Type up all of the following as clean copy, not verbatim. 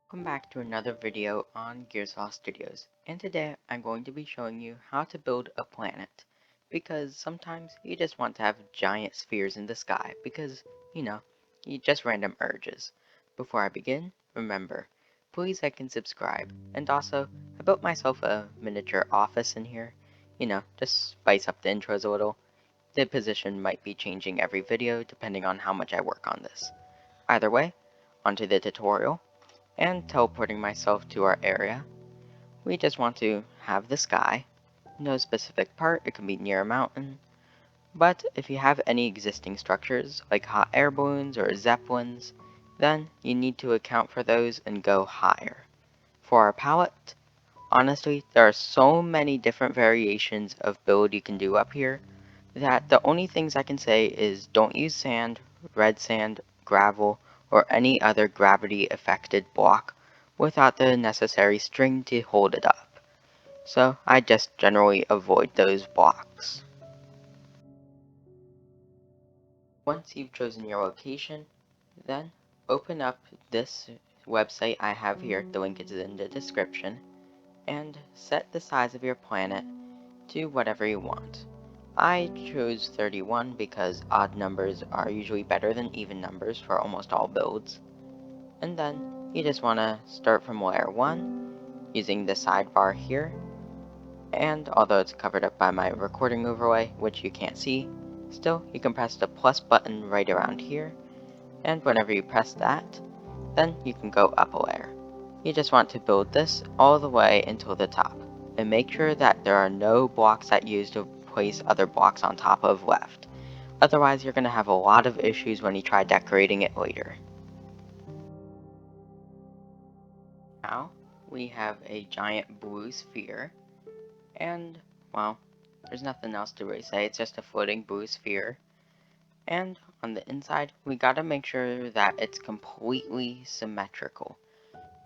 Welcome back to another video on Gearsaw Studios, and today I'm going to be showing you how to build a planet, because sometimes you just want to have giant spheres in the sky, because, you just random urges. Before I begin, remember, please like and subscribe, and also, I built myself a miniature office in here, just spice up the intros a little. The position might be changing every video depending on how much I work on this. Either way, onto the tutorial and teleporting myself to our area. We just want to have the sky. No specific part, it can be near a mountain. But if you have any existing structures, like hot air balloons or zeppelins, then you need to account for those and go higher. For our palette, honestly, there are so many different variations of build you can do up here that the only things I can say is don't use sand, red sand, gravel, or any other gravity affected block without the necessary string to hold it up. So I just generally avoid those blocks. Once you've chosen your location, then open up this website I have here, the link is in the description, and set the size of your planet to whatever you want. I chose 31 because odd numbers are usually better than even numbers for almost all builds. And then you just want to start from layer 1 using the sidebar here. And although it's covered up by my recording overlay, which you can't see, still you can press the plus button right around here. And whenever you press that, then you can go up a layer. You just want to build this all the way until the top, and make sure that there are no blocks that you use to place other blocks on top of left. Otherwise, you're going to have a lot of issues when you try decorating it later. Now, we have a giant blue sphere, and, well, there's nothing else to really say, it's just a floating blue sphere. And on the inside, we gotta make sure that it's completely symmetrical.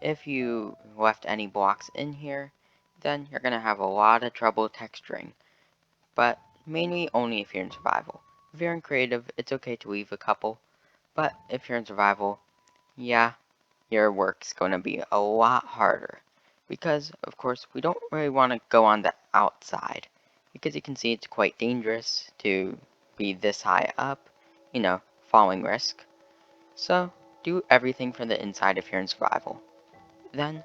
If you left any blocks in here, then you're going to have a lot of trouble texturing, but mainly only if you're in survival. If you're in creative, it's okay to leave a couple, but if you're in survival, yeah, your work's going to be a lot harder, because of course we don't really want to go on the outside, because you can see it's quite dangerous to be this high up, falling risk. So do everything from the inside if you're in survival. Then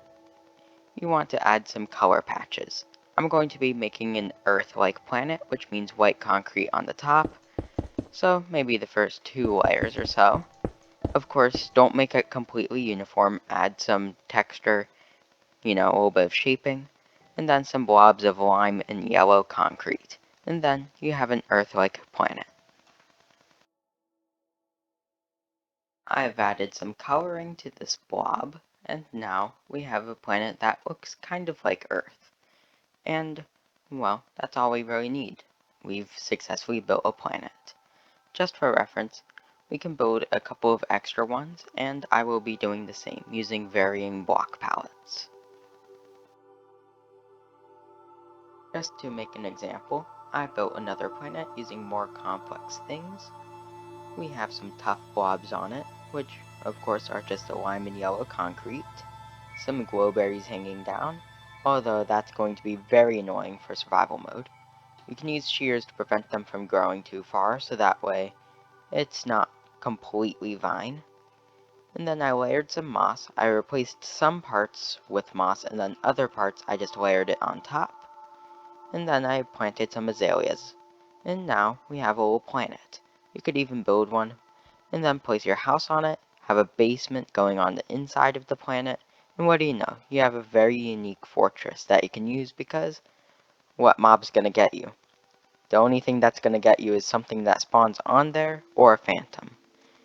you want to add some color patches. I'm going to be making an Earth-like planet, which means white concrete on the top, so maybe the first 2 layers or so. Of course, don't make it completely uniform, add some texture, a little bit of shaping, and then some blobs of lime and yellow concrete, and then you have an Earth-like planet. I've added some coloring to this blob, and now we have a planet that looks kind of like Earth. And, well, that's all we really need. We've successfully built a planet. Just for reference, we can build a couple of extra ones, and I will be doing the same, using varying block palettes. Just to make an example, I built another planet using more complex things. We have some tough blobs on it, which of course are just a lime and yellow concrete, some glowberries hanging down, although that's going to be very annoying for survival mode. You can use shears to prevent them from growing too far, so that way it's not completely vine. And then I layered some moss. I replaced some parts with moss, and then other parts I just layered it on top. And then I planted some azaleas. And now we have a little planet. You could even build one, and then place your house on it, have a basement going on the inside of the planet, and what do you know? You have a very unique fortress that you can use because what mob's gonna get you? The only thing that's going to get you is something that spawns on there, or a phantom.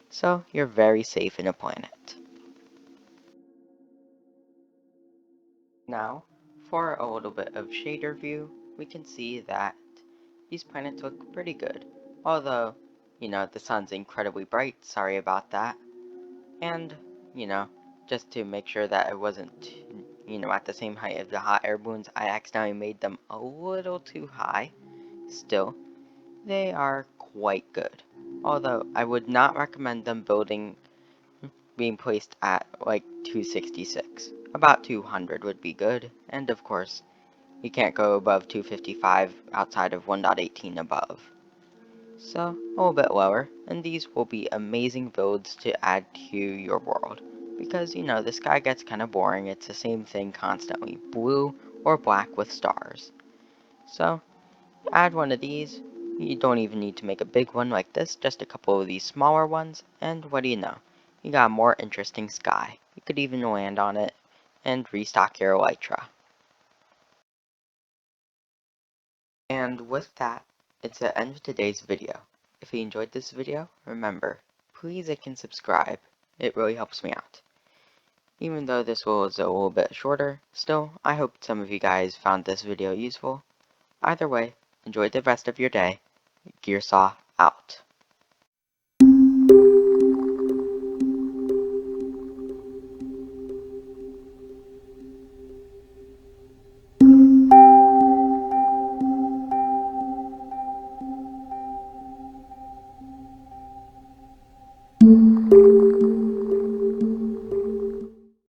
So you're very safe in a planet. Now, for a little bit of shader view, we can see that these planets look pretty good. Although, the sun's incredibly bright, sorry about that. And, just to make sure that it wasn't, at the same height as the hot air balloons, I accidentally made them a little too high. Still, they are quite good, although I would not recommend them building being placed at like 266. About 200 would be good, and of course, you can't go above 255 outside of 1.18 above. So, a little bit lower, and these will be amazing builds to add to your world. Because, you know, the sky gets kind of boring, it's the same thing constantly, blue or black with stars. So, add one of these. You don't even need to make a big one like this, just a couple of these smaller ones, and what do you know? You got a more interesting sky. You could even land on it and restock your elytra. And with that, it's the end of today's video. If you enjoyed this video, remember, please like and subscribe. It really helps me out. Even though this was a little bit shorter, still, I hope some of you guys found this video useful. Either way, enjoy the rest of your day. Gearsaw out.